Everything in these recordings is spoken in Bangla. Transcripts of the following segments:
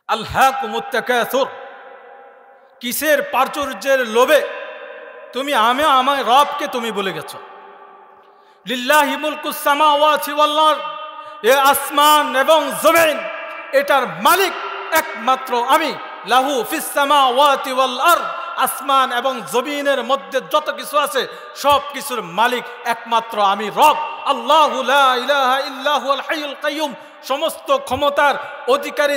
আলহাকুমুত তাকাসুর, কিসের প্রাচুর্যের লোভে তুমি আমার রবকে তুমি ভুলে গেছো। লিল্লাহি মুলকুস সামাওয়াতি ওয়াল আরদ, এ আসমান এবং জমিন এটার মালিক একমাত্র আমি। লাহু ফিস সামাওয়াতি ওয়াল আরদ, আসমান এবং জমিনের মধ্যে যত কিছু আছে সব কিছুর মালিক একমাত্র আমি রব। আল্লাহু লা ইলাহা ইল্লা হুয়াল হাইয়ুল কাইয়ুম, সমস্ত ক্ষমতার অধিকারী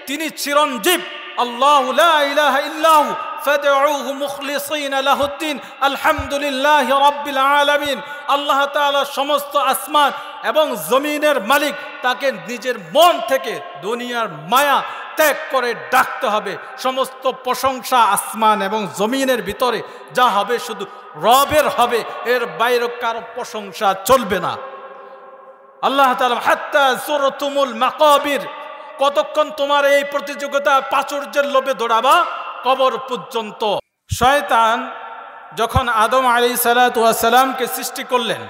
তিনি চিরঞ্জীব। আল্লাহু লা ইলাহা ইল্লাহু ফাদউহু মুখলিসিনা লাহুদ্দিন আলহামদুলিল্লাহি রাব্বিল আলামিন। আল্লাহ তাআলা সমস্ত আসমান এবং জমিনের মালিক, তাকে নিজের মন থেকে দুনিয়ার মায়া ত্যাগ করে ডাকতে হবে। সমস্ত প্রশংসা আসমান এবং জমিনের ভিতরে যা হবে শুধু রবের হবে, এর বাইরে কারো প্রশংসা চলবে না। আল্লাহ তাআলা হাত্তা যুরতুমুল মাকাবির, কতক্ষণ তোমার এই প্রতিযোগিতা প্রাচুর্যের লোভে দৌড়াবা? কবর পর্যন্ত। শয়তান যখন আদম আলাইহিসসালাতু ওয়াস সালামকে সৃষ্টি করলেন,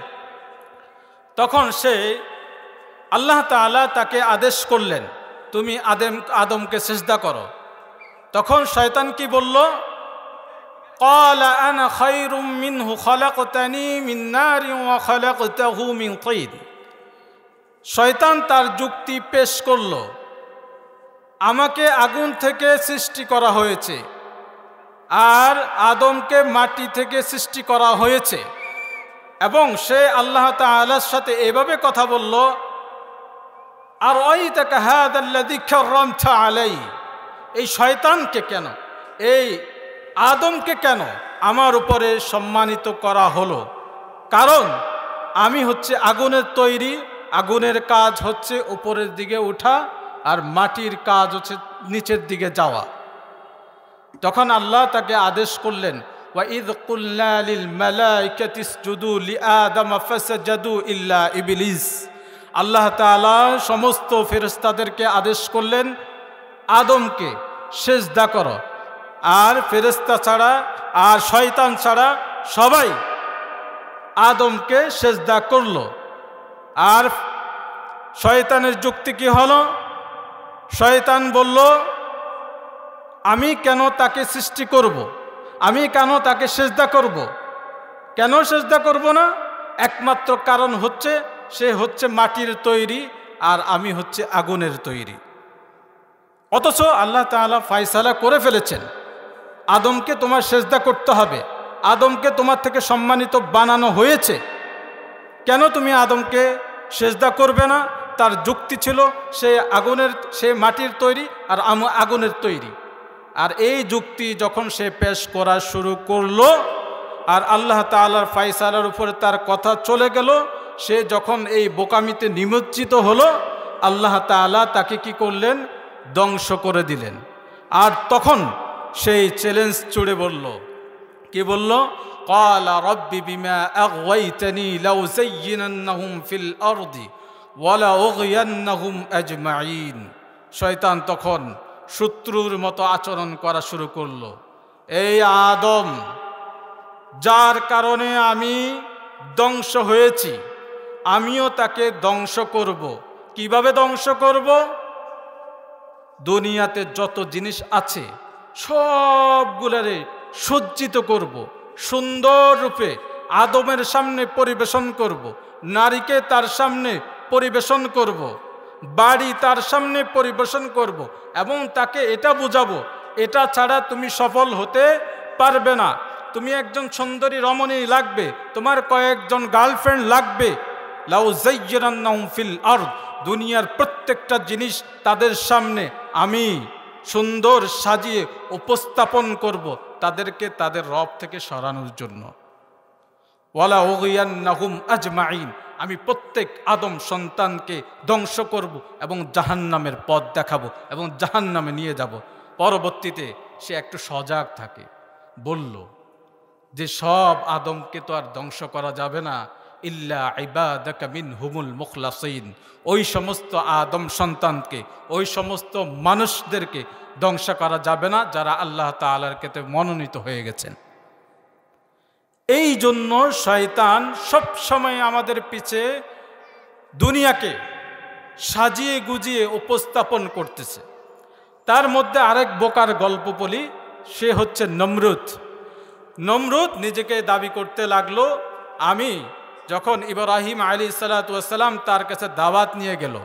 তখন সে আল্লাহ তাআলা তাকে আদেশ করলেন তুমি আদমকে সিজদা করো। তখন শয়তান কি বলল? ক্বালা আনা খায়রুম মিনহু খালাকতানি মিন নারিন ওয়া খালাকতাহু মিন তিন। শয়তান তার যুক্তি পেশ করল, আমাকে আগুন থেকে সৃষ্টি করা হয়েছে আর আদমকে মাটি থেকে সৃষ্টি করা হয়েছে, এবং সে আল্লাহ তাআলার সাথে এভাবে কথা বলল, আর আরাইতাকা হাযাল্লাযী কাররামতা আলাই, এই শয়তানকে কেন, এই আদমকে কেন আমার উপরে সম্মানিত করা হলো? কারণ আমি হচ্ছে আগুনের তৈরি, আগুনের কাজ হচ্ছে উপরের দিকে ওঠা আর মাটির কাজ হচ্ছে নিচের দিকে যাওয়া। তখন আল্লাহ তাকে আদেশ করলেন, ওয়া ইয কুলনা লিল মালাইকাতি ইসজুদু লিআদম ফাসাজাদু ইল্লা ইবলিস। আল্লাহ তাআলা সমস্ত ফেরেশতাদেরকে আদেশ করলেন আদমকে সিজদা করো, আর ফেরেশতা ছাড়া আর শয়তান ছাড়া সবাই আদমকে সিজদা করলো। আর শয়তানের যুক্তি কি হলো? শয়তান বলল, আমি কেন তাকে সৃষ্টি করব, আমি কেন তাকে সিজদা করব? কেন সিজদা করব না? একমাত্র কারণ হচ্ছে সে হচ্ছে মাটির তৈরি আর আমি হচ্ছে আগুনের তৈরি। অথচ আল্লাহ তাআলা ফয়সালা করে ফেলেছেন আদমকে তোমার সিজদা করতে হবে, আদমকে তোমার থেকে সম্মানিত বানানো হয়েছে, কেন তুমি আদমকে সিজদা করবে না? তার যুক্তি ছিল সে মাটির তৈরি আর আমি আগুনের তৈরি। আর এই যুক্তি যখন সে পেশ করা শুরু করলো আর আল্লাহ তাআলার ফয়সালার উপরে তার কথা চলে গেল, সে যখন এই বোকামিতে নিমজ্জিত হলো, আল্লাহ তাআলা তাকে কি করলেন? ধ্বংস করে দিলেন। আর তখন সেই চ্যালেঞ্জ ছুড়ে বলল, কি বলল? ক্বালা রাব্বি বিমা আগওয়াইতানি লাউযায়্যিনান্নাহুম ফিল আরদি ওয়া লাউগয়িয়ান্নাহুম আজমাইন। শয়তান তখন শত্রুর মতো আচরণ করা শুরু করলো, এই আদম, যার কারণে আমি ধ্বংস হয়েছি, আমিও তাকে ধ্বংস করব। কিভাবে ধ্বংস করব? দুনিয়াতে যত জিনিস আছে সবগুলারে সজ্জিত করব, সুন্দর রূপে আদমের সামনে পরিবেশন করব, নারীকে তার সামনে পরিবেশন করব, বাড়ি তার সামনে পরিবেশন করব, এবং তাকে এটা বুঝাবো এটা ছাড়া তুমি সফল হতে পারবে না। তুমি একজন সুন্দরী রমণী লাগবে, তোমার কয়েকজন গার্লফ্রেন্ড লাগবে। লাউযায়্যিনান্নাহুম ফিল আরদ, দুনিয়ার প্রত্যেকটা জিনিস তাদের সামনে আমি সুন্দর সাজিয়ে উপস্থাপন করব তাদেরকে তাদের রব থেকে সরানোর জন্য। ওয়ালা উগিয়ান্নাহুম আজমাইন, আমি প্রত্যেক আদম সন্তানকে ধ্বংস করব এবং জাহান্নামের পথ দেখাবো এবং জাহান্নামে নিয়ে যাব। পরবর্তীতে সে একটু সজাগ থাকে, বলল যে সব আদমকে তো আর ধ্বংস করা যাবে না, ইল্লা ইবাদাকা মিনহুমুল মুখলাসিন, ওই সমস্ত আদম সন্তানকে, ওই সমস্ত মানুষদেরকে ধ্বংস করা যাবে না যারা আল্লাহ তাআলার কাছে মনোনীত হয়ে গেছেন। এই জন্য শয়তান সব সময় আমাদের পিছে দুনিয়াকে সাজিয়ে গুজিয়ে উপস্থাপন করতেছে। তার মধ্যে আরেক বোকার গল্প বলি, সে হচ্ছে নমরুদ। নমরুদ নিজেকে দাবি করতে লাগলো, আমি যখন ইব্রাহিম আলাইহিস সালাম তার কাছে দাওয়াত নিয়ে গেল,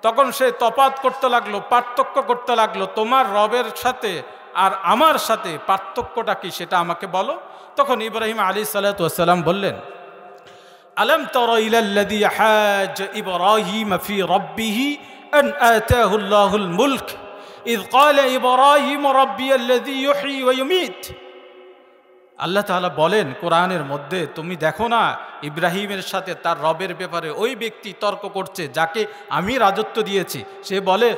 তখন সে তফাত করতে লাগলো, পার্থক্য করতে লাগলো, তোমার রবের সাথে আর আমার সাথে পার্থক্যটা কি সেটা আমাকে বলো। তখন ইব্রাহিম আলাইহিস সালাম বললেন, আলম তারা ইলাল্লাযী হাজ্জ ইব্রাহিম ফি রাব্বিহি আন আতাহু আল্লাহুল মুলক ইয ক্বালা ইব্রাহিম রাব্বিয়াল্লাযী ইউহয়ী ওয়া ইউমীত। আল্লাহ তাআলা বলেন কোরআনের মধ্যে, তুমি দেখো না ইব্রাহিমের সাথে তার রবের ব্যাপারে ওই ব্যক্তি তর্ক করছে যাকে আমি রাজত্ব দিয়েছি। সে বলে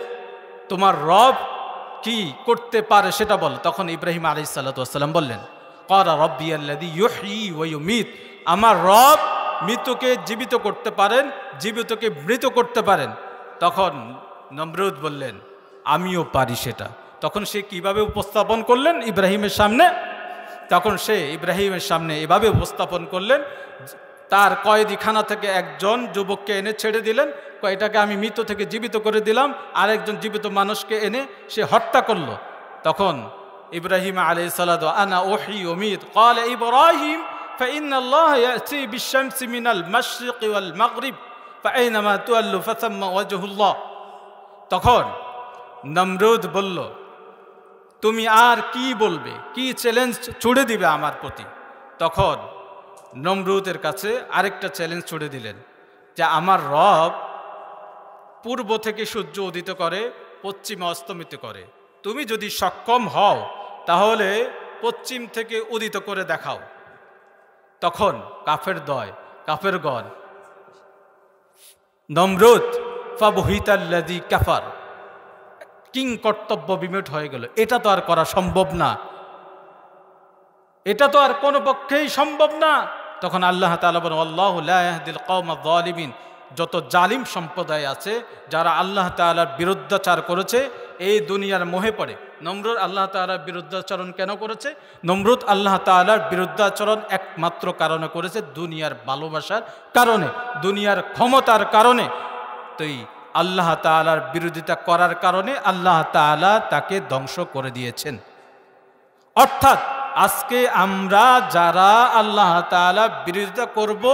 তোমার রব কি করতে পারে সেটা বল। তখন ইব্রাহিম আলাইহিস সালাম বললেন, ক্বালা রাব্বিয়াল্লাযী ইউহয়ী ওয়া ইউমীত, আমার রব মৃতকে জীবিত করতে পারেন, জীবিতকে মৃত করতে পারেন। তখন নমরুদ বললেন, আমিও পারি সেটা। তখন সে কিভাবে উপস্থাপন করলেন ইব্রাহিমের সামনে? তখন সে ইব্রাহিমের সামনে এভাবে উপস্থাপন করলেন, তার কয়েদিখানা থেকে একজন যুবককে এনে ছেড়ে দিলেন, এটাকে আমি মৃত থেকে জীবিত করে দিলাম, আরেকজন জীবিত মানুষকে এনে সে হত্যা করলো। তখন ইব্রাহিম আলাইহিস সালাতু আনা উহয়ী ওয়া উমীত ক্বালা ইব্রাহিম فإن الله يأتي بالشمس من المشرق والمغرب فأينما تولوا فثم وجه الله। তখন নমরুদ বলল, তুমি আর কি বলবে, কি চ্যালেঞ্জ ছুড়ে দিবে আমার প্রতি? তখন নমরুদের কাছে আরেকটা চ্যালেঞ্জ ছুড়ে দিলেন যে আমার রব পূর্ব থেকে সূর্য উদিত করে, পশ্চিমে অস্তমিত করে, তুমি যদি সক্ষম হও তাহলে পশ্চিম থেকে উদিত করে দেখাও। তখন কাফেরগণ নমরুদ ফাবহিতাল্লাযী কাফার, কিং কর্তব্য বিমূঢ় হয়ে গেল। এটা তো আর করা সম্ভব না, এটা তো আর কোনো পক্ষেই সম্ভব না। তখন আল্লাহ তাআলা বলেন, আল্লাহু লা ইয়াহদিল কওমায যালিমিন, যত জালিম সম্প্রদায় আছে যারা আল্লাহ তাআলার বিরুদ্ধাচার করেছে এই দুনিয়ার মোহে পড়ে। নমরুদ আল্লাহ তাআলার বিরুদ্ধাচরণ কেন করেছে? নমরুদ আল্লাহ তাআলার বিরুদ্ধাচরণ একমাত্র কারণে করেছে, দুনিয়ার ভালোবাসার কারণে, দুনিয়ার ক্ষমতার কারণে। তো আল্লাহ তাআলার বিরোধিতা করার কারণে আল্লাহ তাআলা তাকে ধ্বংস করে দিয়েছেন। অর্থাৎ আজকে আমরা যারা আল্লাহ তাআলা বিরোধিতা করব,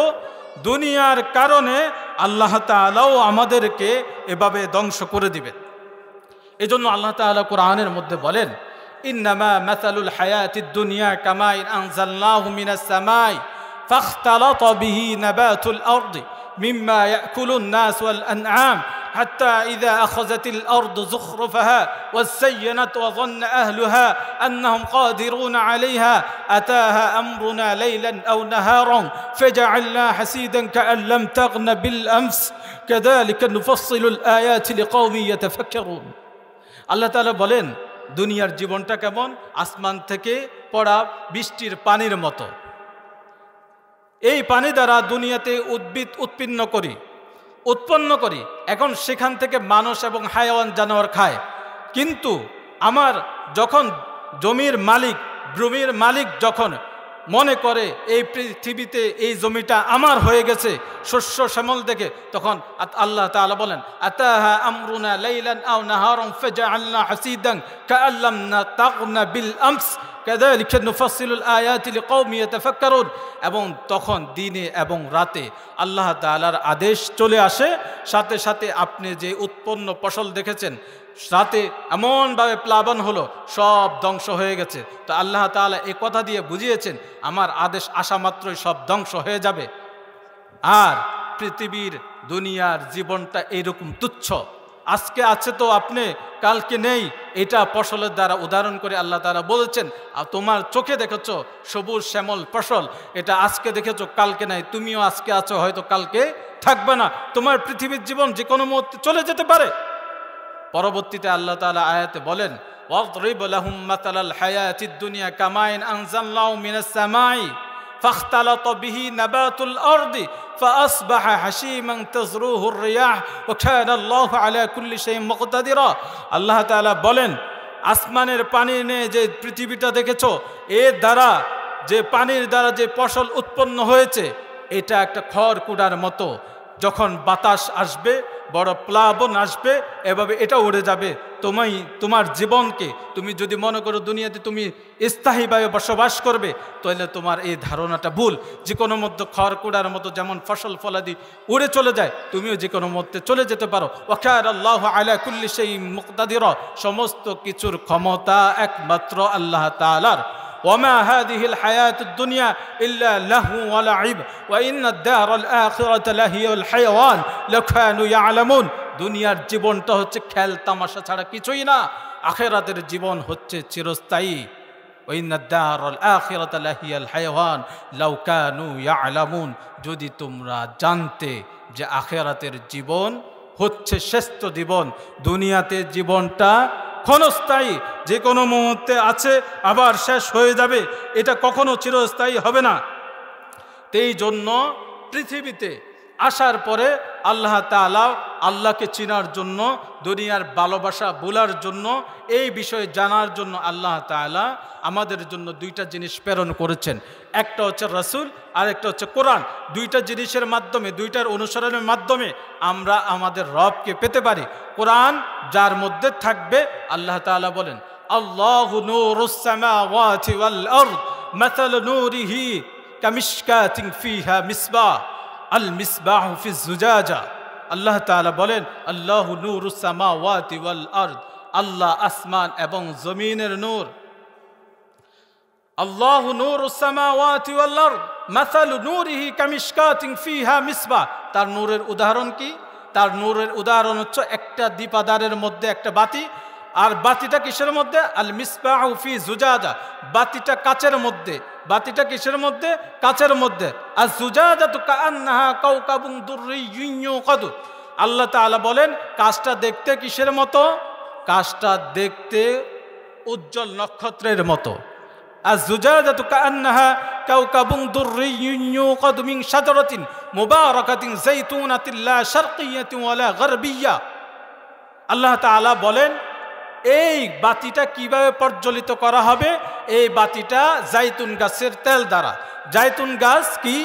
দুনিয়ার কারণে আল্লাহ তাআলাও আমাদেরকে এভাবে ধ্বংস করে দিবেন। এজন্য আল্লাহ তাআলা কোরআনের মধ্যে বলেন, ইন্নামা মাসালুল হায়াতিদ দুনিয়া কামাইন আনজালনাহু মিনাস সামাই ফাখতালাতা বিহি নাবাতুল আরদি মিম্মা ইয়াকুলুন নাস ওয়াল আনআম حتى إذا أخذت الأرض زخرفها وزينت وظن أهلها أنهم قادرون عليها أتاها أمرنا ليلا أو نهارا فجعلنا حسيدا كأن لم تغن بالأمس كذلك نفصل الآيات لقوم يتفكرون। আল্লাহ তাআলা বলেন, দুনিয়ার জীবনটা কেমন? আসমান থেকে পড়া বৃষ্টির পানির মতো। এই পানি দ্বারা দুনিয়াতে উদ্ভিদ উৎপন্ন করি, এখন সেখান থেকে মানুষ এবং হায়াওয়ান জানোয়ার খায়। কিন্তু আমার যখন জমির মালিক, ভূমির মালিক যখন মনে করে এই পৃথিবীতে এই জমিটা আমার হয়ে গেছে শস্য শ্যামল দেখে, তখন আল্লাহ তাআলা বলেন, আতাহা আমরুনা লাইলান আও নাহারান ফাজআলনা হাসিদান কাআল্লাম তাগনা বিল আমস কাযালিকা নুফাসসিলুল আয়াতি লিকাওমি ইয়াতাফাক্কারুন। এবং তখন দিনে এবং রাতে আল্লাহ তাআলার আদেশ চলে আসে, সাথে সাথে আপনি যে উৎপন্ন ফসল দেখেছেন রাতে এমনভাবে প্লাবন হলো, সব ধ্বংস হয়ে গেছে। তো আল্লাহ তাআলা এই কথা দিয়ে বুঝিয়েছেন, আমার আদেশ আসা মাত্রই সব ধ্বংস হয়ে যাবে। আর পৃথিবীর দুনিয়ার জীবনটা এইরকম তুচ্ছ, আজকে আছে তো আপনি কালকে নেই, এটা ফসলের দ্বারা উদাহরণ করে আল্লাহ তাআলা বলেছেন। আর তোমার চোখে দেখেছো সবুজ শ্যামল ফসল, এটা আজকে দেখেছো কালকে নাই, তুমিও আজকে আছো হয়তো কালকে থাকবে না। তোমার পৃথিবীর জীবন যে কোনো মুহূর্তে চলে যেতে পারে। পরবর্তীতে আল্লাহ তাআলা আয়াতে বলেন, ওয়াদরিব লাহুম মাতালাল হায়াতিদ দুনিয়া কামাইন আনজালনাহু মিনাস সামাই ফাখতালাতা বিহি নাবাতুল আরদি ফাআসবাহা হাশীমান তাযরুহুর রিয়াহ ওয়া কানা আল্লাহু আলা কুল্লি শাইইন মুকতাদিরা। আল্লাহ তাআলা বলেন, আসমানের পানি নিয়ে যে পৃথিবীটা দেখেছো, এর দ্বারা যে পানির দ্বারা যে ফসল উৎপন্ন হয়েছে, এটা একটা খড়কুটার মতো। যখন বাতাস আসবে, বড় প্লাবন আসবে, এভাবে এটা উড়ে যাবে। তোমার জীবনকে তুমি যদি মনে করো দুনিয়াতে তুমি স্থায়ীভাবে বসবাস করবে, তাহলে তোমার এই ধারণাটা ভুল। যে কোনো মধ্যে খড়কুড়ার মতো যেমন ফসল ফলাদি উড়ে চলে যায়, তুমিও যে কোনো মধ্যে চলে যেতে পারো। ওয়াকার আল্লাহ আলা কুল্লি শাইইন মুকতাদির, সমস্ত কিছুর ক্ষমতা একমাত্র আল্লাহ তাআলার। وما هذه الحياة الدنيا إلا لهو ولعب وإن الدار الآخرة لهي الحيوان لو كانوا يعلمون। দুনিয়ার জীবনটা হচ্ছে খেল তামাশা ছাড়া কিছুই না, আখিরাতের জীবন হচ্ছে চিরস্থায়ী। وإن الدار الآخرة لهي الحيوان لو كانوا يعلمون। যদি তোমরা জানতে যে আখিরাতের জীবন হচ্ছে শ্রেষ্ঠ জীবন। দুনিয়াতে জীবনটা ক্ষণস্থায়ী, যে কোনো মুহূর্তে আছে আবার শেষ হয়ে যাবে, এটা কখনো চিরস্থায়ী হবে না। এই জন্য পৃথিবীতে আসার পরে আল্লাহ তাআলা আল্লাহকে চিনার জন্য, দুনিয়ার ভালোবাসা ভোলার জন্য, এই বিষয়ে জানার জন্য আল্লাহ তাআলা আমাদের জন্য দুইটা জিনিস প্রেরণ করেছেন। একটা হচ্ছে রাসূল, আর একটা হচ্ছে কোরআন। দুইটা জিনিসের মাধ্যমে, দুইটার অনুসরণের মাধ্যমে আমরা আমাদের রবকে পেতে পারি। কোরআন যার মধ্যে থাকবে, আল্লাহ তাআলা বলেন আল্লাহু নূরুস সামাওয়াতি ওয়াল আরদ মাসালু নূরিহি কামিশকাতিন ফিহা মিসবাহ আল মিসবাহু ফিজ জুজাজা। আল্লাহ তাআলা বলেন আল্লাহু নূরুস সামাওয়াতি ওয়াল আরদ, আল্লাহ আসমান এবং জমিনের নূর। আল্লাহু নূরুস সামাওয়াতি ওয়াল আরদ মাসালু নূরিহি কামিশকাতিন ফিহা মিসবাহ। তার নূরের উদাহরণ কি? তার নূরের উদাহরণ হচ্ছে একটা দীপাদারের মধ্যে একটা বাতি, আর বাতিটা কিসের মধ্যে? আল মিসবাহু ফি জুজাজা, বাতিটা কাচের মধ্যে। বাতিটা কিসের মধ্যে? কাচের মধ্যে। আর জুজাজাতু কাআন্নাহা কাওকাবুন দুররিয়্যুন ইউকাদু। আল্লাহ তাআলা বলেন কাচটা দেখতে কিসের মতো? কাচটা দেখতে উজ্জ্বল নক্ষত্রের মতো। আর জুজাজাতু কাআন্নাহা কাওকাবুন দুররিয়্যুন ইউকাদু মিন শাজারাতিন মুবারাকাতিন যাইতুনাতিন লা শারকিয়্যাতিন ওয়ালা গারবিয়্যা। আল্লাহ তাআলা বলেন এই বাতিটা কিভাবে প্রজ্বলিত করা হবে? এই বাতিটা জাইতুন গাছের তেল দ্বারা। জাইতুন গাছ কি?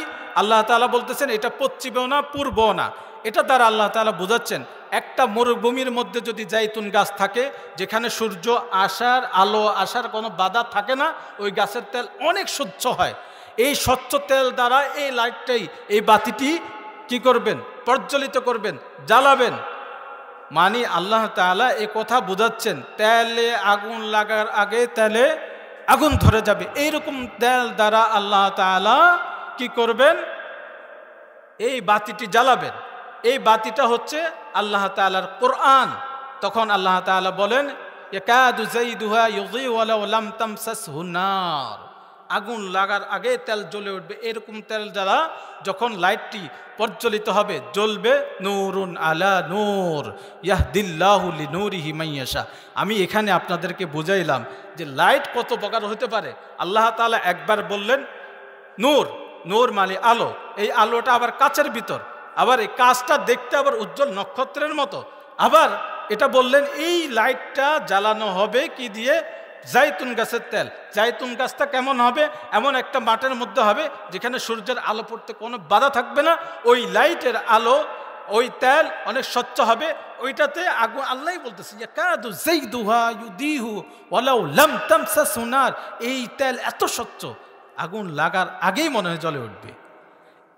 আল্লাহ তাআলা বলতেছেন এটা পশ্চিমেও না পূর্বও না। এটা দ্বারা আল্লাহ তাআলা বোঝাচ্ছেন একটা মরুভূমির মধ্যে যদি জাইতুন গাছ থাকে, যেখানে সূর্য আসার আলো আসার কোনো বাধা থাকে না, ওই গাছের তেল অনেক স্বচ্ছ হয়। এই স্বচ্ছ তেল দ্বারা এই লাইটটাই, এই বাতিটি কি করবেন? প্রজ্বলিত করবেন, জ্বালাবেন। মানে আল্লাহ তাআলা এ কথা বোঝাচ্ছেন তেলে আগুন লাগার আগে তেলে আগুন ধরে যাবে। এইরকম তেল দ্বারা আল্লাহ তাআলা কি করবেন? এই বাতিটি জ্বালাবেন। এই বাতিটা হচ্ছে আল্লাহ তাআলার কোরআন। তখন আল্লাহ তাআলা বলেন ইয়াকাদু যাইদুহা ইউযিউ ওয়ালাউ লাম তামসাসহু নার। আগুন লাগার আগে তেল জ্বলে উঠবে। এরকম তেল দ্বারা যখন লাইটটি প্রজ্বলিত হবে, জ্বলবে। নূরুন আলা নূর ইয়াহদিল্লাহু লিনূরিহি মান ইয়াশা। আমি এখানে আপনাদেরকে বুঝাইলাম যে লাইট কত প্রকার হতে পারে। আল্লাহ তাআলা একবার বললেন নূর, নূর মানে আলো। এই আলোটা আবার কাচের ভিতর, আবার এই কাচটা দেখতে আবার উজ্জ্বল নক্ষত্রের মতো। আবার এটা বললেন এই লাইটটা জ্বালানো হবে কি দিয়ে? জাইতুন গাছের তেল। জাইতুন গাছটা কেমন হবে? এমন একটা মাঠের মধ্যে হবে যেখানে সূর্যের আলো পড়তে কোনো বাধা থাকবে না। ওই লাইটের আলো, ওই তেল অনেক স্বচ্ছ হবে। ওইটাতে আগুন, আল্লাহই বলতেছে ইয়াকাদু যাইদুহা ইউদিহু ওয়ালাউ লাম তামসাসহু নার। এই তেল এত স্বচ্ছ, আগুন লাগার আগেই মনে হয় জ্বলে উঠবে।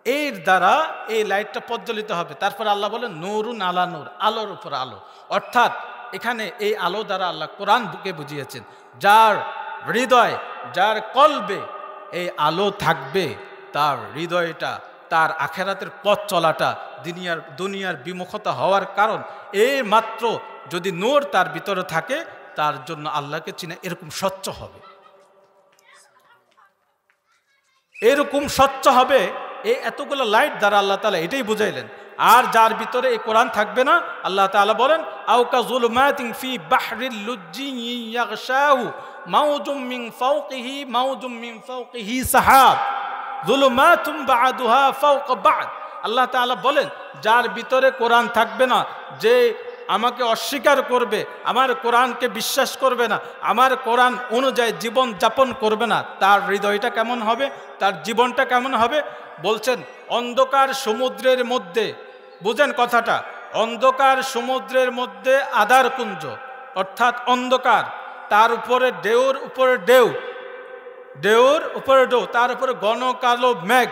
এর দ্বারা এই লাইটটা প্রজ্বলিত হবে। তারপর আল্লাহ বলেন নূরুন আলা নূর, আলোর উপর আলো। অর্থাৎ এখানে এই আলো দ্বারা আল্লাহ কোরআন বুকে বুঝিয়েছেন যার হৃদয়, যার কলবে এই আলো থাকবে, তার হৃদয়টা, তার আখেরাতের পথ চলাটা, দুনিয়ার বিমুখতা হওয়ার কারণ এই মাত্র যদি নূর তার ভিতরে থাকে, তার জন্য আল্লাহকে চিনে এরকম স্বচ্ছ হবে, এরকম স্বচ্ছ হবে। এই এতগুলো লাইট দ্বারা আল্লাহ তাআলা এটাই বুঝাইলেন। আর যার ভিতরে এই কোরআন থাকবে না, আল্লাহ তাআলা বলেন আওকা যুলুমাতিন ফি বাহরিল লুজ্জিন ইয়াগশাহু মাওজুম মিন ফাওকিহি মাওজুম মিন ফাওকিহি সাহাব যুলুমাতুম বা'দুহা ফাওকা বা'দ। আল্লাহ তাআলা বলেন যার ভিতরে কোরআন থাকবে না, যে আমাকে অস্বীকার করবে, আমার কোরআনকে বিশ্বাস করবে না, আমার কোরআন অনুযায়ী জীবন যাপন করবে না, তার হৃদয়টা কেমন হবে, তার জীবনটা কেমন হবে? বলছেন অন্ধকার সমুদ্রের মধ্যে বুঝেন কথাটা, অন্ধকার সমুদ্রের মধ্যে আধার কুঞ্জ, অর্থাৎ অন্ধকার, তার উপরে ঢেউর উপরে ঢেউ, ঢেউর উপরে ঢেউ, তার উপরে ঘন কালো মেঘ,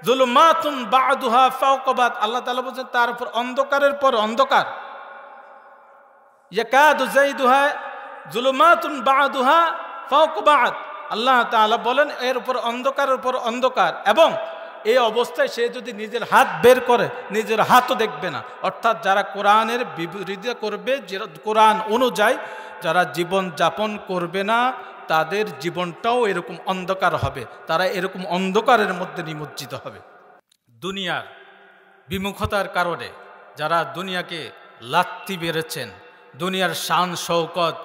যুলুমাতুন বা'দুহা ফাওকা বা'দ, আল্লাহ তাআলা বলেন তার উপর অন্ধকারের পর অন্ধকার, ইয়াকাদু যাইদুহা যুলুমাতুন বা'দুহা ফাওকা বা'দ, আল্লাহ তাআলা বলেন এর উপর অন্ধকারের উপর অন্ধকার, এবং এই অবস্থায় সে যদি নিজের হাত বের করে নিজের হাতও দেখবে না। অর্থাৎ যারা কোরআনের বিরোধিতা করবে, কোরআন অনুযায়ী যারা জীবন যাপন করবে না, তাদের জীবনটাও এরকম অন্ধকার হবে, তারা এরকম অন্ধকারের মধ্যে নিমজ্জিত হবে। দুনিয়ার বিমুখতার কারণে যারা দুনিয়াকে লাত্তি বেড়েছেন, দুনিয়ার শান শৌকত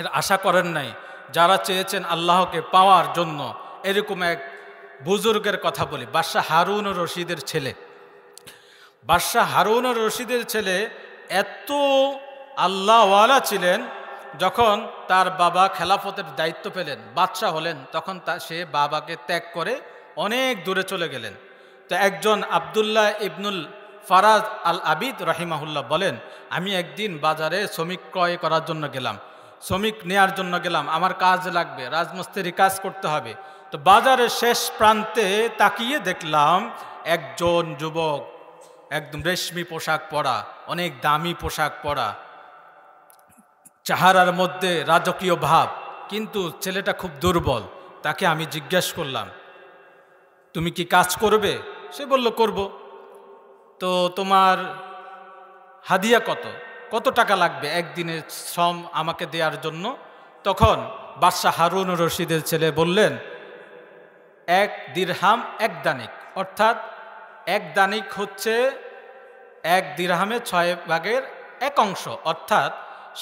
এর আশা করেন নাই, যারা চেয়েছেন আল্লাহকে পাওয়ার জন্য, এরকম এক বুজুর্গের কথা বলি, বাদশাহ হারুন রশিদের ছেলে। বাদশাহ হারুন রশিদের ছেলে এত আল্লাহওয়ালা ছিলেন, যখন তার বাবা খেলাফতের দায়িত্ব পেলেন, বাদশাহ হলেন, তখন সে বাবাকে ত্যাগ করে অনেক দূরে চলে গেলেন। তো একজন আবদুল্লাহ ইবনুল ফারাজ আল আবিদ রাহিমাহুল্লাহ বলেন, আমি একদিন বাজারে শ্রমিক ক্রয় করার জন্য গেলাম, শ্রমিক নেয়ার জন্য গেলাম, আমার কাজ লাগবে, রাজমিস্ত্রি কাজ করতে হবে। তো বাজারের শেষ প্রান্তে তাকিয়ে দেখলাম একজন যুবক, একদম রেশমি পোশাক পরা, অনেক দামি পোশাক পরা, চেহারার মধ্যে রাজকীয় ভাব, কিন্তু ছেলেটা খুব দুর্বল। তাকে আমি জিজ্ঞেস করলাম, তুমি কি কাজ করবে? সে বলল, করব। তো তোমার হাদিয়া কত, কত টাকা লাগবে একদিনের শ্রম আমাকে দেওয়ার জন্য? তখন বাদশাহ হারুন রশিদের ছেলে বললেন, 1 দিরহাম 1 দানিক, অর্থাৎ 1 দানিক হচ্ছে 1 দিরহামে 6 ভাগের 1 অংশ, অর্থাৎ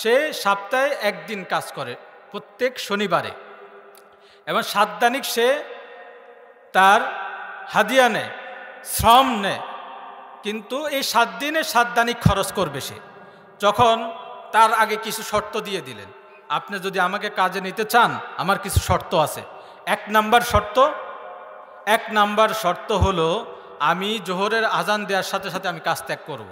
সে সপ্তাহে 1 দিন কাজ করে, প্রত্যেক শনিবারে, এবং 7 দানিক সে তার হাদিয়া নেয়, শ্রম নেয়, কিন্তু এই 7 দিনে 7 দানিক খরচ করবে সে। যখন তার আগে কিছু শর্ত দিয়ে দিলেন, আপনি যদি আমাকে কাজে নিতে চান আমার কিছু শর্ত আছে। 1 নাম্বার শর্ত হলো, আমি জোহরের আজান দেওয়ার সাথে সাথে আমি কাজ ত্যাগ করব,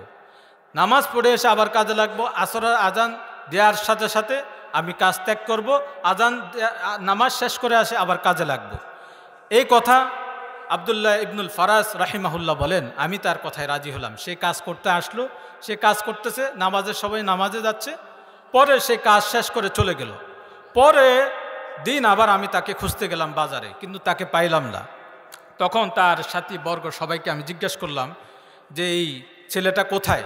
নামাজ পড়ে এসে আবার কাজে লাগবো, আসরের আজান দেওয়ার সাথে সাথে আমি কাজ ত্যাগ করব, নামাজ শেষ করে আসে আবার কাজে লাগবো। এই কথা আবদুল্লাহ ইবনুল ফারাজ রাহিমাহুল্লাহ বলেন, আমি তার কথায় রাজি হলাম। সে কাজ করতে আসলো, সে কাজ করতেছে, নামাজের সবাই নামাজে যাচ্ছে, পরে সে কাজ শেষ করে চলে গেল। পরে দিন আবার আমি তাকে খুঁজতে গেলাম বাজারে, কিন্তু তাকে পাইলাম না। তখন তার সাথী বর্গ সবাইকে আমি জিজ্ঞেস করলাম যে এই ছেলেটা কোথায়,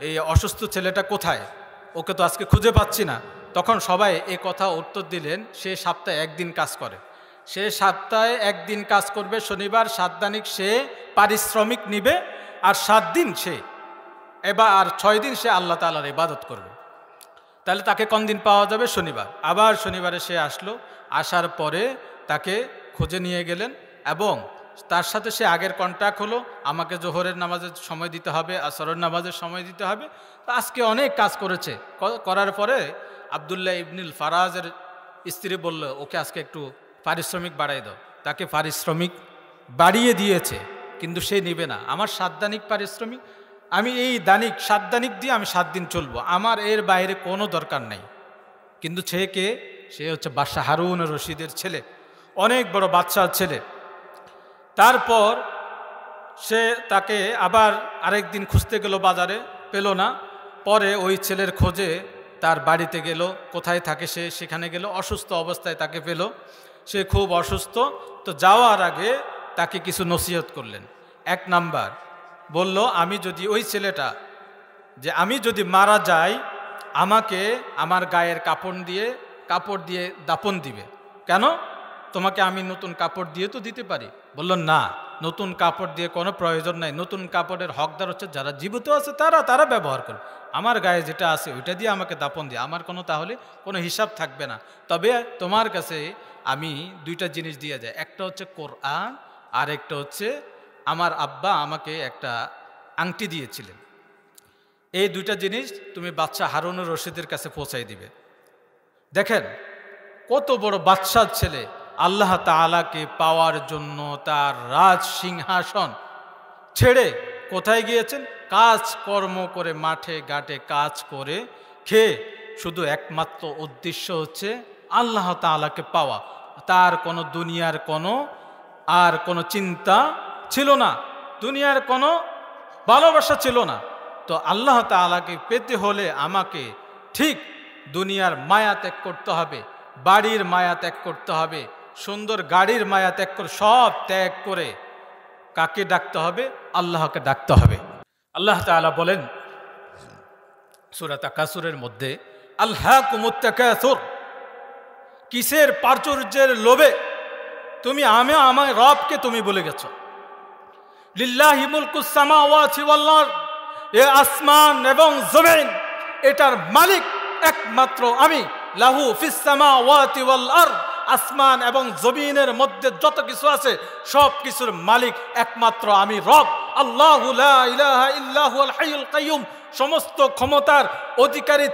এই অসুস্থ ছেলেটা কোথায়, ওকে তো আজকে খুঁজে পাচ্ছি না। তখন সবাই এই কথা উত্তর দিলেন, সে সপ্তাহে 1 দিন কাজ করে, সে সপ্তাহে 1 দিন কাজ করবে, শনিবার 7 দানিক সে পারিশ্রমিক নিবে, আর 7 দিন সে আর 6 দিন সে আল্লাহ তাআলার ইবাদত করবে। তাহলে তাকে কোন দিন পাওয়া যাবে? শনিবার। আবার শনিবারে সে আসলো, আসার পরে তাকে খুঁজে নিয়ে গেলেন, এবং তার সাথে সে আগের কন্ট্যাক্ট হলো, আমাকে জোহরের নামাজের সময় দিতে হবে, আসরের নামাজের সময় দিতে হবে। তো আজকে অনেক কাজ করেছে, করার পরে আবদুল্লাহ ইবনুল ফারাজের স্ত্রী বলল, ওকে আজকে একটু পারিশ্রমিক বাড়াই দাও। তাকে পারিশ্রমিক বাড়িয়ে দিয়েছে, কিন্তু সে নেবে না। আমার 7 দানিক পারিশ্রমিক, আমি এই দানিক 7 দানিক দিয়ে আমি 7 দিন চলবো, আমার এর বাইরে কোনো দরকার নাই। কিন্তু সে হচ্ছে বাদশাহ হারুন রশিদের ছেলে, অনেক বড় বাদশার ছেলে। তারপর সে তাকে আবার আরেক দিন খুঁজতে গেল বাজারে, পেল না। পরে ওই ছেলের খোঁজে তার বাড়িতে গেল, কোথায় থাকে সে সেখানে গেল, অসুস্থ অবস্থায় তাকে পেল, সে খুব অসুস্থ। তো যাওয়ার আগে তাকে কিছু নসিহত করলেন। 1 নাম্বার বলল, ওই ছেলেটা যে আমি যদি মারা যাই, আমাকে আমার গায়ের কাপড় দিয়ে দাফন দিবে। কেন? তোমাকে আমি নতুন কাপড় দিয়ে তো দিতে পারি। বলল, না, নতুন কাপড় দিয়ে কোনো প্রয়োজন নাই, নতুন কাপড়ের হকদার হচ্ছে যারা জীবিত আছে তারা ব্যবহার করবে, আমার গায়ে যেটা আছে ওইটা দিয়ে আমাকে দাফন দিয়ে আমার তাহলে কোনো হিসাব থাকবে না। তবে তোমার কাছে আমি 2টা জিনিস দিয়ে যাই, একটা হচ্ছে কোরআন, আর একটা হচ্ছে আমার আব্বা আমাকে একটা আংটি দিয়েছিলেন। এই 2টা জিনিস তুমি বাদশাহ হারুন রশিদের কাছে পৌঁছাই দিবে। দেখেন কত বড় বাদশার ছেলে, আল্লাহ তাআলাকে পাওয়ার জন্য তার রাজ সিংহাসন ছেড়ে কোথায় গিয়েছেন? কাজ কর্ম করে, মাঠে ঘাটে কাজ করে খেয়ে শুধু একমাত্র উদ্দেশ্য হচ্ছে আল্লাহ তাআলাকে পাওয়া। তার কোনো দুনিয়ার কোনো চিন্তা ছিল না, দুনিয়ার কোনো ভালোবাসা ছিল না। তো আল্লাহ তাআলাকে পেতে হলে আমাকে ঠিক দুনিয়ার মায়া ত্যাগ করতে হবে, বাড়ির মায়া ত্যাগ করতে হবে, সুন্দর গাড়ির মায়া ত্যাগ করে, সব ত্যাগ করে কাকে ডাকতে হবে? আল্লাহকে ডাকতে হবে। আল্লাহ তাআলা বলেন সূরা তাকাসুরের মধ্যে, আলহাকুমুত তাকাসুর, কিসের প্রাচুর্যের লোভে তুমি আমার রবকে তুমি ভুলে গেছো। লিল্লাহি মুলকুস সামাওয়াতি ওয়াল আরদ, এ আসমান এবং জমিন এটার মালিক একমাত্র আমি। লাহু ফিস সামাওয়াতি ওয়াল আরদ, আসমান এবং জমিনের মধ্যে যত কিছু আছে সব কিছুর মালিক একমাত্র আমি রব। আল্লাহু লা ইলাহা ইল্লা হুয়াল হাইয়ুল কাইয়ুম, সমস্ত ক্ষমতার অধিকারী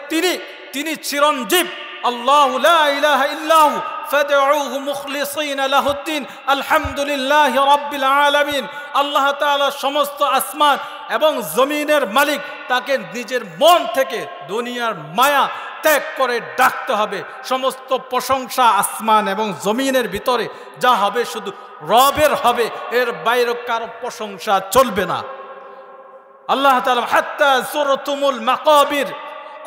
তিনি চিরঞ্জীব। আল্লাহু লা ইলাহা ইল্লাহু ফাদউহু মুখলিসিনা লাহুদ্দিন আলহামদুলিল্লাহি রাব্বিল আলামিন। আল্লাহ তাআলা সমস্ত আসমান এবং জমিনের মালিক, তাকে নিজের মন থেকে দুনিয়ার মায়া ত্যাগ করে ডাকতে হবে। সমস্ত প্রশংসা আসমান এবং জমিনের ভিতরে যা হবে শুধু রবের হবে, এর বাইরে কারো প্রশংসা চলবে না। আল্লাহ তাআলা হাত্তা যুরতুমুল মাকাবির,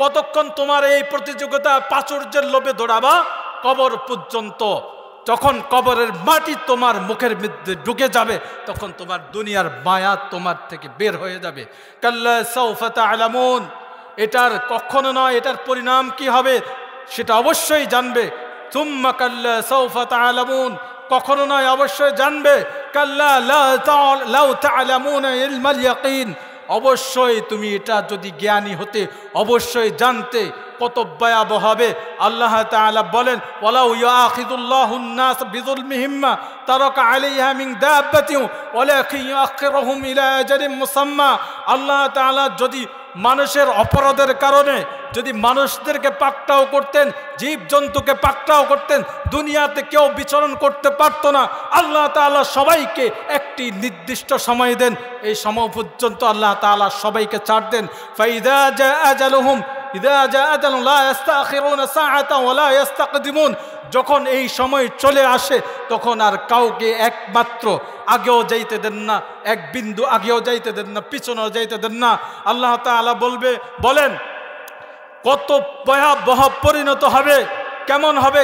কতক্ষণ তোমার এই প্রতিযোগিতা প্রাচুর্যের লোভে দৌড়াবা? কবর পর্যন্ত। যখন কবরের মাটি তোমার মুখের মধ্যে ঢুকে যাবে তখন তোমার দুনিয়ার মায়া তোমার থেকে বের হয়ে যাবে। কাল্লা সাউফা তা'লামুন, এটার কখনো নয়, এটার পরিণাম কি হবে সেটা অবশ্যই জানবে। সুম্মা কাল্লা সাউফা তা'লামুন, কখনো নয় অবশ্যই জানবে। কাল্লা লাউ তা'লামুনা ইলমাল ইয়াকিন, অবশ্যই তুমি এটা যদি জ্ঞানী হতে অবশ্যই জানতে কত ভয়াবহ হবে। আল্লাহ তাআলা বলেন, ওয়ালাউ ইয়াখিদুল্লাহুন নাস বিযুলমিহিম মা তারাকা আলাইহা মিন দাব্বাতিন ওয়ালাকিন ইউআখিরুহুম ইলা আজালিন মুসাম্মা। আল্লাহ তাআলা যদি মানুষের অপরাধের কারণে যদি মানুষদেরকে পাকড়াও করতেন, জীবজন্তুকে পাকড়াও করতেন, দুনিয়াতে কেউ বিচরণ করতে পারত না। আল্লাহ তাআলা সবাইকে একটি নির্দিষ্ট সময় দেন, এই সময় পর্যন্ত আল্লাহ তাআলা সবাইকে ছাড় দেন। ফাইদা জা আজালুহুম ইদা জা আজালুন লা ইস্তাখিরুনা সাআতান ওয়া লা ইস্তাকদিমুন, যখন এই সময় চলে আসে তখন আর কাউকে একমাত্র আগেও যাইতে দেন না, এক বিন্দু আগেও যাইতে দেন না, পিছনেও যাইতে দেন না। আল্লাহ তাআলা বলেন কত ভয়াবহ পরিণত হবে, কেমন হবে।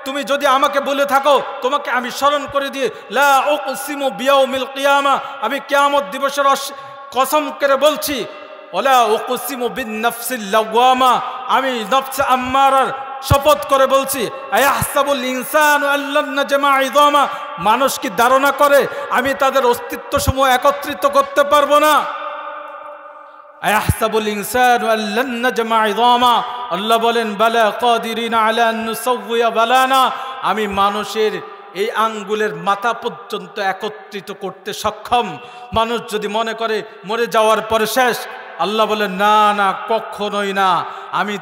তুমি যদি আমাকে বলে থাকো তোমাকে আমি স্মরণ করে দিয়ে, লা উকসিমু বিয়াউমিল কিয়ামা, আমি কিয়ামত দিবসের কসম করে বলছি, ওয়ালা উকসিমু বিন নাফসিল লাওয়ামা, আমি নফস আম্মারার শপথ করে বলছি। আয়াহসাবুল ইনসানু আল্লান নাজমা ইযামা, মানুষ কি ধারণা করে আমি তাদের অস্তিত্ব সমূহ একত্রিত করতে পারবো না? আয়াহসাবুল ইনসানু আল্লান নাজমা ইযামা, আল্লাহ বলেন বালা কাদিরিনা আলা আন নুসাউইয়া বালানা, আমি মানুষের এই আঙ্গুলের মাথা পর্যন্ত একত্রিত করতে সক্ষম। মানুষ যদি মনে করে মরে যাওয়ার পরে শেষ, আল্লাহ বলেন না না, কখনোই না। আমি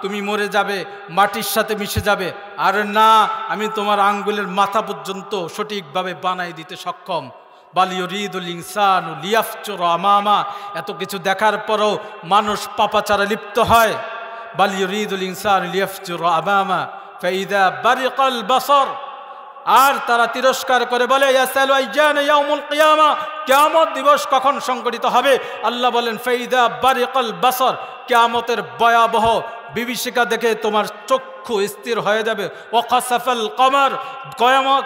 তুমি মরে যাবে, মাটির সাথে মিশে যাবে, আর না, আমি তোমার আঙ্গুলের মাথা পর্যন্ত সঠিকভাবে বানাই দিতে সক্ষম। বালিয়ুরিদুল ইনসানু লিয়াফজুরা আমামা, এত কিছু দেখার পরও মানুষ পাপাচারে লিপ্ত হয়। বালিয়ুরিদুল ইনসানু লিয়াফজুরা আমামা ফাইদা বারিকাল বাসর, আর তারা তিরস্কার করে বলে ইয়াসালু আইয়ানা ইয়াউমুল কিয়ামা, কিয়ামত দিবস কখন সংঘটিত হবে? আল্লাহ বলেন ফাইদা বারিকাল বাসর, কিয়ামতের ভয়াবহ বিভীষিকা দেখে তোমার চক্ষু স্থির হয়ে যাবে। ওয়া খাসাফাল কমার,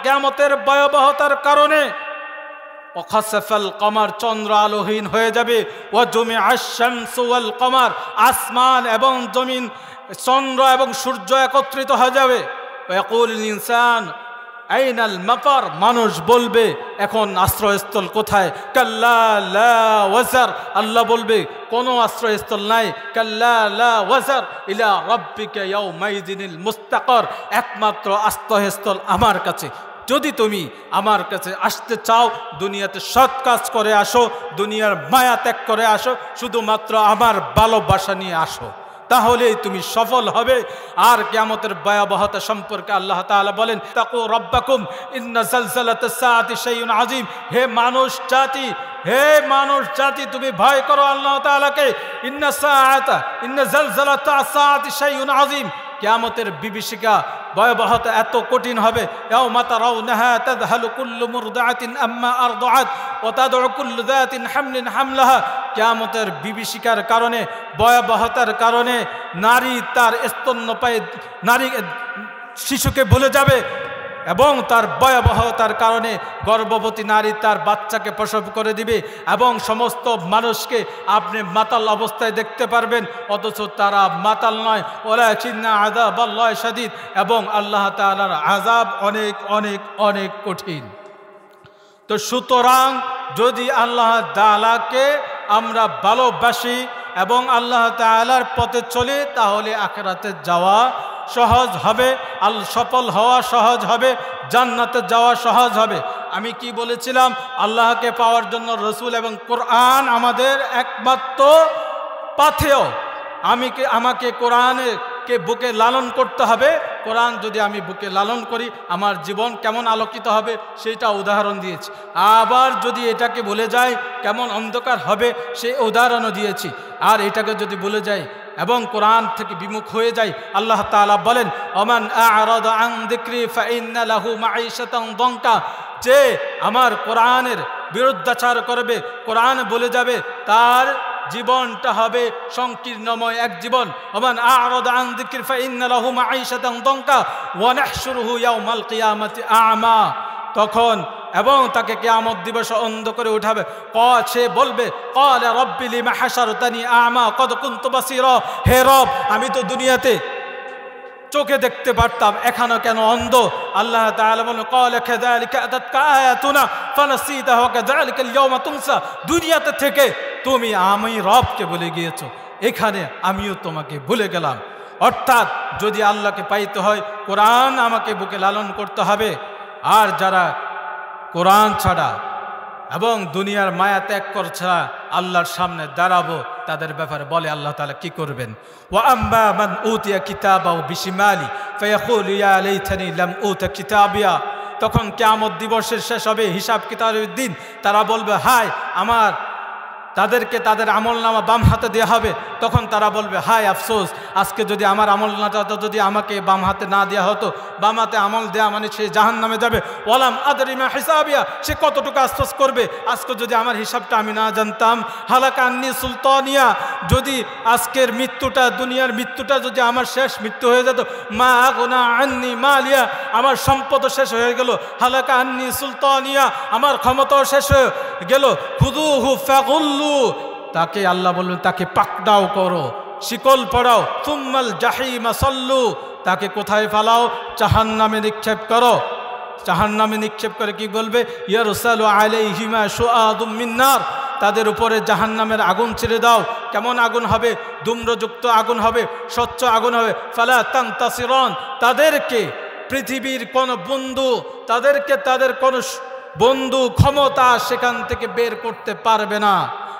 কিয়ামতের ভয়াবহতার কারণে ওয়া খাসাফাল কমার, চন্দ্র আলোহীন হয়ে যাবে। ওয়া জুমিআশ শামসু ওয়াল কমার, আসমান এবং জমিন, চন্দ্র এবং সূর্য একত্রিত হয়ে যাবে। ওয়া ইয়াকুলুল ইনসান আইনাল মাফার, মানুষ বলবে এখন আশ্রয়স্থল কোথায়? কাল্লা লা ওয়াজার, আল্লাহ বলবে কোনো আশ্রয়স্থল নাই। কাল্লা লা ওয়াজার ইলা রাব্বিকা ইয়াউমাইযিনিল মুস্তাকার, একমাত্র আশ্রয়স্থল আমার কাছে। যদি তুমি আমার কাছে আসতে চাও, দুনিয়াতে সৎ কাজ করে আসো, দুনিয়ার মায়া ত্যাগ করে আসো, শুধুমাত্র আমার ভালোবাসা নিয়ে আসো। তাহলেই তুমি সফল হবে। আর কিয়ামতের ভয়াবহতা সম্পর্কে আল্লাহ তাআলা বলেন, তাকু রাব্বাকুম ইন্না যালজালাতাস সাআতি শাইউন আযীম। হে মানুষ জাতি, তুমি ভয় করো আল্লাহ তাআলাকে। ইন্না যালজালাতাস সাআতি শাইউন আযীম। কিয়ামতের বিভীষিকা ভয়াবহতা এত কঠিন হবে। ইয়াউমা তারাউনাহা তাযহালু কুল্লু মুরদিআতিন আম্মা আরদাআত ওয়া তাদউ কুল্লু যাতিন হামলিন হামলাহা। কিয়ামতের বিভীষিকার কারণে, ভয়াবহতার কারণে নারী তার স্তন্যপায়ী শিশুকে ভুলে যাবে, এবং তার ভয়াবহতার কারণে গর্ভবতী নারী তার বাচ্চাকে প্রসব করে দিবে, এবং সমস্ত মানুষকে আপনি মাতাল অবস্থায় দেখতে পারবেন, অথচ তারা মাতাল নয়। ওয়ালাকিন্না আযাবাল্লাহি শাদীদ। এবং আল্লাহ তাআলার আযাব অনেক অনেক অনেক কঠিন। তো সুতরাং যদি আল্লাহ তাআলাকে আমরা ভালোবাসি এবং আল্লাহ তাআলার পথে চলি, তাহলে আখিরাতে যাওয়া সহজ হবে, সফল হওয়া সহজ হবে, জান্নাতে যাওয়া সহজ হবে। আমি কি বলেছিলাম? আল্লাহকে পাওয়ার জন্য রসুল এবং কোরআন আমাদের একমাত্র পাথেয়। আমাকে কোরআনকে বুকে লালন করতে হবে। কোরআন যদি আমি বুকে লালন করি, আমার জীবন কেমন আলোকিত হবে সেটা উদাহরণ দিয়েছি। আবার যদি এটাকে ভুলে যাই, কেমন অন্ধকার হবে সেই উদাহরণও দিয়েছি। আর এটাকে যদি ভুলে যাই এবং কোরআন থেকে বিমুখ হয়ে যায়, আল্লাহ তাআলা বলেন, ওমান আ'রাদা আন যিকরি ফাইন্না লাহু মাঈশাতান দনকা। যে আমার কোরআনের বিরুদ্ধাচার করবে, কোরআন বলে যাবে, তার জীবনটা হবে সংকীর্ণময় এক জীবন। ওমান আ'রাদা আন যিকরি ফাইন্না লাহু মাঈশাতান দনকা ওয়া নাহশুরুহু ইয়াওমাল কিয়ামাতি আ'মা। তখন এবং তাকে কিয়ামত দিবসে অন্ধ করে উঠাবে। সে বলবে, ক্বালা রাব্বি লিমা হাশারতানি আ'মা ক্বাদ কুনতু বাসীরা। হে রব, আমি তো দুনিয়াতে চোখে দেখতে পারতাম, এখনো কেন অন্ধ? আল্লাহ তাআলা বলেন, ক্বালা কাযালিকা আতাতকা আয়াতুনা ফানাসিতাহা ওয়া কাযালিকাল ইয়াওমা তুনসা। দুনিয়াতে থেকে তুমি আমি রবকে ভুলে গিয়েছো, এখানে আমিও তোমাকে ভুলে গেলাম। অর্থাৎ যদি আল্লাহকে পাইতে হয়, কোরআন আমাকে বুকে লালন করতে হবে। আর যারা কোরআন ছাড়া এবং দুনিয়ার মায়া ত্যাগ করে ছাড়া আল্লাহর সামনে দাঁড়াবো, তাদের ব্যাপারে বলে আল্লাহ তাআলা কি করবেন? ওয়া আম্মা মান উতিয়া কিতাবাহু বিশিমালি ফায়াকুলু ইয়া লাইতানি লাম উতা কিতাবিয়া। তখন কিয়ামত দিবসের শেষ হবে, হিসাব কিতাবের দিন। তারা বলবে, হায় আমার, তাদেরকে তাদের আমলনামা বাম হাতে দেওয়া হবে। তখন তারা বলবে, হায় আফসোস, আজকে যদি আমার আমলনামাটা যদি আমাকে বাম হাতে না দেওয়া হতো। বাম হাতে আমল দেওয়া মানে সে জাহান্নামে যাবে। ওয়ালাম আদরি মা হিসাবিয়া, সে কতটুকু আফসোস করবে, আজকে যদি আমার হিসাবটা আমি না জানতাম। হালাকা আন্নি সুলতানিয়া, যদি আজকের মৃত্যুটা, দুনিয়ার মৃত্যুটা যদি আমার শেষ মৃত্যু হয়ে যেত। মা আগনা আন্নি মালিয়া, আমার সম্পদও শেষ হয়ে গেল। হালাকা আন্নি সুলতানিয়া, আমার ক্ষমতাও শেষ হয়ে গেল। খুযুহু ফাগুল্লু, তাকে আল্লাহ বললেন, তাকে পাকড়াও করো, শিকল পড়াও। সুম্মাল জাহিমা সাল্লু, তাকে কোথায় ফালাও? জাহান্নামে নিক্ষেপ করো। জাহান্নামে নিক্ষেপ করে কি বলবে? ইয়ারসালু আলাইহিমা শুআদুম মিন নার, তাদের উপরে জাহান্নামের আগুন ছেড়ে দাও। কেমন আগুন হবে? ধূম্রযুক্ত আগুন হবে, স্বচ্ছ আগুন হবে। ফালা তানতাসিরান, তাদেরকে পৃথিবীর কোন বন্ধু, তাদেরকে তাদের কোন বন্ধু ক্ষমতা সেখান থেকে বের করতে পারবে না।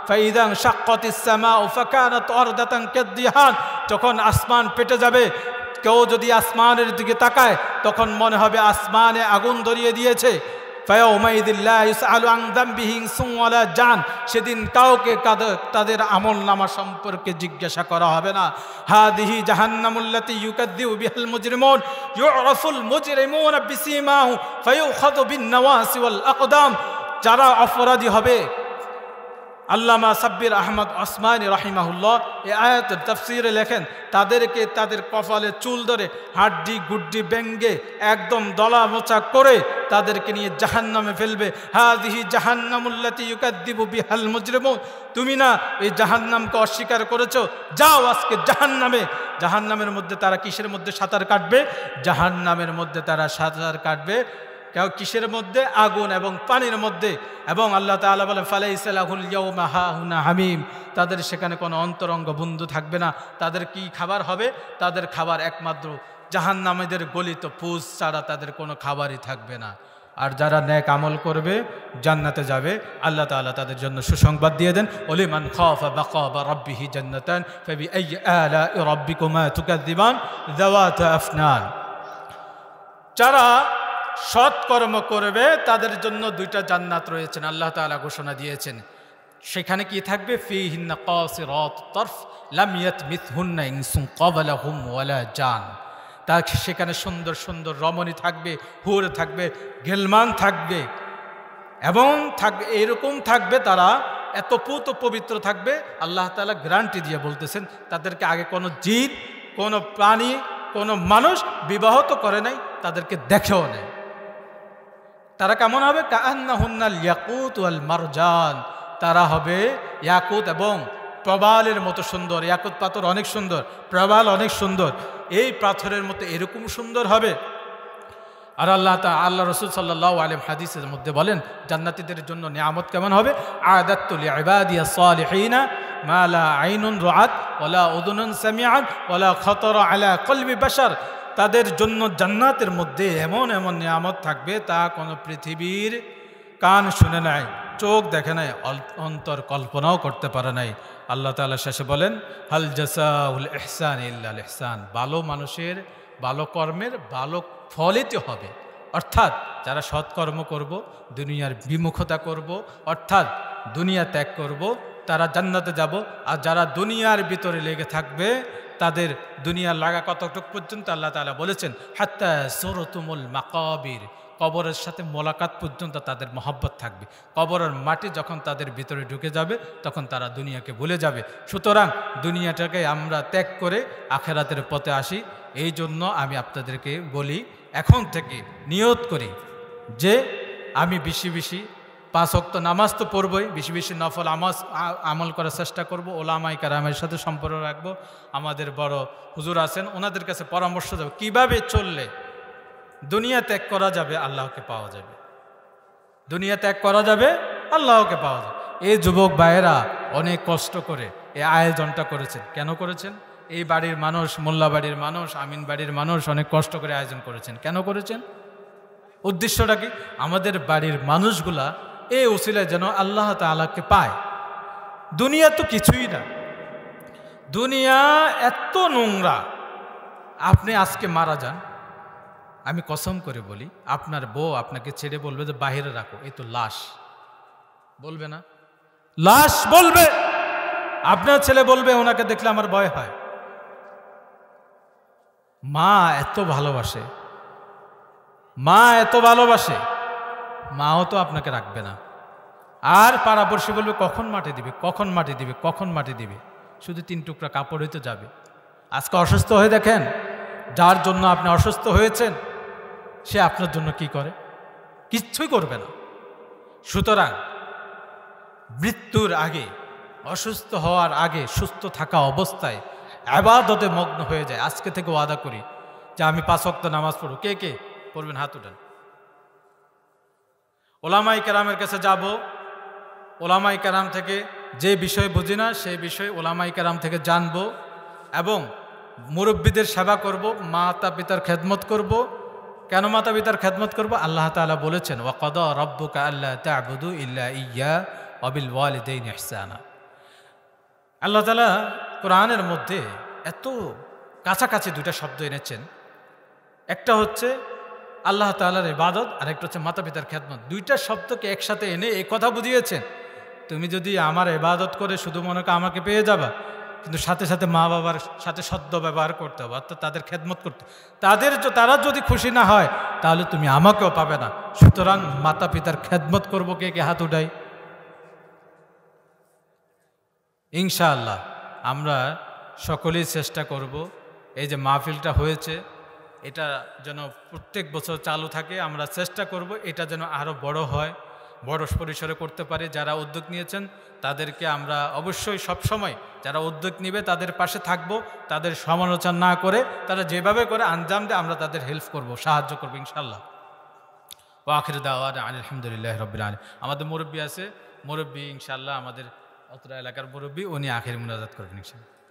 ফাইদান শাক্কাতিস সামাউ ফাকানাত আরদাতান কাদ্দিহান, যখন আসমান ফেটে যাবে, কেউ যদি আসমানের দিকে তাকায় তখন মনে হবে আসমানে আগুন ধরিয়ে দিয়েছে। ফায়াউমাইযিল লা ইউসআলু আন যামবিহি ইনসুন ওয়ালা জান, সেদিন কাউকে তাদের আমলনামা সম্পর্কে জিজ্ঞাসা করা হবে না। হাদিহি জাহান্নামুল্লাতী ইউকাযযিবু বিহাল মুজরিমুন ইউরাফুল মুজরিমুনা বিসীমাহু ফায়ুখাযু বিন নওয়াসি ওয়াল আকদাম। যারা অপরাধী হবে, আল্লামা সাব্বির আহমদ ওসমানী রাহিমাহুল্লাহ এই আয়াতের তাফসীরে লেখেন, তাদেরকে তাদের কপালে চুল ধরে হাড্ডি গুড্ডি ব্যঙ্গে একদম দলা মোচা করে তাদেরকে নিয়ে জাহান্নামে ফেলবে। হাযিহি জাহান্নামুল্লাতী ইউকাযযিবু বিহাল মুজরিমুন, তুমি না এই জাহান্নামকে অস্বীকার করেছো, যাও আজকে জাহান্নামে। জাহান্নামের মধ্যে তারা কিসের মধ্যে সাঁতার কাটবে? জাহান্নামের মধ্যে তারা সাঁতার কাটবে। কেউ কিসের মধ্যে? আগুন এবং পানির মধ্যে। এবং আল্লাহ তাআলা বলেন, ফালাইসা লাহুল ইয়াওমা হাহুনা হামিম, তাদের সেখানে কোনো অন্তরঙ্গ বন্ধু থাকবে না। তাদের কি খাবার হবে? তাদের খাবার একমাত্র জাহান্নামীদের গলিত পুষ ছাড়া তাদের কোনো খাবারই থাকবে না। আর যারা নেক আমল করবে জান্নাতে যাবে। আল্লাহ তাআলা তাদের জন্য সুসংবাদ দিয়ে দেন, ওলিমান খাফা মাকামা রাব্বিহি জান্নাতান ফাবিআইয়ি আলাই রাব্বিকুমা তুকাযযিবান যাওয়াতা আফনান। যারা সৎ কর্ম করবে তাদের জন্য দুইটা জান্নাত রয়েছেন, আল্লাহ তাআলা ঘোষণা দিয়েছেন। সেখানে কি থাকবে? ফীহিন্না কাসিরাতুত তারফ লাম ইয়াতমিথহুন্না ইনসুন ক্বাবলাহুম ওয়ালা জান। তা সেখানে সুন্দর সুন্দর রমণী থাকবে, হুর থাকবে, গেলমান থাকবে, এবং থাকবে এরকম থাকবে, তারা এত পুত পবিত্র থাকবে। আল্লাহ তাআলা গ্যারান্টি দিয়ে বলতেছেন তাদেরকে আগে কোনো জিন, কোনো প্রাণী, কোনো মানুষ বিবাহ তো করে নাই, তাদেরকে দেখেও নেই। তারা কেমন হবে? কাআন্নাহুন্নাল ইয়াকুত ওয়াল মারজান। তারা হবে ইয়াকুত এবং প্রবালের মতো সুন্দর। ইয়াকুত পাথর অনেক সুন্দর, প্রবাল অনেক সুন্দর, এই পাথরের মতো এরকম সুন্দর হবে। আর আল্লাহ রসুল সাল্লাল্লাহু আলাইহি হাদিসের মধ্যে বলেন জান্নাতীদের জন্য নিয়ামত কেমন হবে? আ'দাতু লিইবাদিয়াস সালিহিনা মা লা আইনুন রাআত ওয়ালা উযুনুন সামিআত ওয়ালা খাতারা আলা কলবি বাশার। তাদের জন্য জান্নাতের মধ্যে এমন এমন নিয়ামত থাকবে তা কোনো পৃথিবীর কান শুনে নাই, চোখ দেখে নাই, অন্তর কল্পনাও করতে পারে নাই। আল্লাহ তাআলা শেষে বলেন হাল জাযাউল ইহসান ইল্লাল ইহসান। ভালো মানুষের ভালো কর্মের ভালো ফলিত হবে। অর্থাৎ যারা সৎকর্ম করব, দুনিয়ার বিমুখতা করব, অর্থাৎ দুনিয়া ত্যাগ করব, তারা জান্নাতে যাব। আর যারা দুনিয়ার ভিতরে লেগে থাকবে তাদের দুনিয়ার লাগা কতটুক পর্যন্ত আল্লাহ তাআলা বলেছেন হাত্তা সুরতুমুল মাকাবির, কবরের সাথে মোলাকাত পর্যন্ত তাদের মহব্বত থাকবে। কবরের মাটি যখন তাদের ভিতরে ঢুকে যাবে তখন তারা দুনিয়াকে ভুলে যাবে। সুতরাং দুনিয়াটাকে আমরা ত্যাগ করে আখিরাতের পথে আসি। এই জন্য আমি আপনাদেরকে বলি, এখন থেকে নিয়ত করি যে আমি বেশি বেশি 5 ওয়াক্ত নামাজ তো পড়বই, বেশি বেশি নফল আমল করার চেষ্টা করব, ওলামায়ে কেরামের সাথে সম্পর্ক রাখবো, আমাদের বড় হুজুর আছেন ওনাদের কাছে পরামর্শ দেব কিভাবে চললে দুনিয়া ত্যাগ করা যাবে, আল্লাহকে পাওয়া যাবে। দুনিয়া ত্যাগ করা যাবে, আল্লাহকে পাওয়া যাবে। এই যুবক ভাইয়েরা অনেক কষ্ট করে এই আয়োজনটা করেছেন। কেন করেছেন? এই বাড়ির মানুষ, মোল্লা বাড়ির মানুষ, আমিন বাড়ির মানুষ অনেক কষ্ট করে আয়োজন করেছেন। কেন করেছেন? উদ্দেশ্যটা কি? আমাদের বাড়ির মানুষগুলা এই উসিলায় যেন আল্লাহ তাআলাকে পায়। দুনিয়া তো কিছুই না, দুনিয়া এত নোংরা। আপনি আজকে মারা যান, আমি কসম করে বলি আপনার বউ আপনাকে ছেড়ে বলবে যে বাহিরে রাখো, এই তো লাশ। বলবে না? লাশ বলবে। আপনার ছেলে বলবে ওনাকে দেখলে আমার ভয় হয়। মা এত ভালোবাসে, মা এত ভালোবাসে, মাও তো আপনাকে রাখবে না। আর পাড়াপড়শি বলবে কখন মাটি দিবে, কখন মাটি দিবে, কখন মাটি দিবে। শুধু 3 টুকরা কাপড় হইতে যাবে। আজকে অসুস্থ হয়ে দেখেন, যার জন্য আপনি অসুস্থ হয়েছেন সে আপনার জন্য কি করে? কিচ্ছুই করবে না। সুতরাং মৃত্যুর আগে, অসুস্থ হওয়ার আগে সুস্থ থাকা অবস্থায় ইবাদতে মগ্ন হয়ে যায়। আজকে থেকে ওয়াদা করি যে আমি 5 ওয়াক্ত নামাজ পড়ব। কে কে পড়বেন? হাত উঠান। ওলামায়ে কেরামের কাছে যাব, ওলামায়ে কেরাম থেকে যে বিষয় বুঝি না সেই বিষয় ওলামায়ে কেরাম থেকে জানব, এবং মুরব্বীদের সেবা করব, মাতা পিতার খেদমত করব। কেন মাতা পিতার খেদমত করব? আল্লাহ তাআলা বলেছেন ওয়াকাদা রাব্বুকা আল্লা তা'বুদু ইল্লা ইয়্যা ওয়া বিল ওয়ালিদাইনি ইহসানা। আল্লাহ তাআলা কোরআনের মধ্যে এত কাছাকাছি 2টা শব্দ এনেছেন। একটা হচ্ছে আল্লাহ তাআলার ইবাদত, আর একটা হচ্ছে মাতা পিতার খেদমত। 2টা শব্দকে একসাথে এনে এই কথা বুঝিয়েছেন তুমি যদি আমার ইবাদত করে শুধু মনে করো আমাকে পেয়ে যাবা, কিন্তু সাথে সাথে মা বাবার সাথে সদ্য ব্যবহার করতে হবে, অর্থাৎ তাদের খেদমত করতে। তারা যদি খুশি না হয় তাহলে তুমি আমাকেও পাবে না। সুতরাং মাতা পিতার খেদমত করবো। কে কে হাত উঠাই? ইনশাআল্লাহ আমরা সকলেই চেষ্টা করব এই যে মাহফিলটা হয়েছে এটা যেন প্রত্যেক বছর চালু থাকে। আমরা চেষ্টা করব এটা যেন আরও বড় হয়, বড় পরিসরে করতে পারি। যারা উদ্যোগ নিয়েছেন তাদেরকে আমরা অবশ্যই সবসময় যারা উদ্যোগ নেবে তাদের পাশে থাকব, তাদের সমালোচনা না করে তারা যেভাবে করে আঞ্জাম দেয় আমরা তাদের হেল্প করব, সাহায্য করব ইনশাআল্লাহ। ওয়া আখিরু দাওয়ানা আলহামদুলিল্লাহি রাব্বিল আলামিন। আমাদের মুরব্বী আছে, মুরব্বী ইনশাআল্লাহ আমাদের অত্র এলাকার মুরব্বী, উনি আখির মুনাজাত করবেন ইনশাআল্লাহ।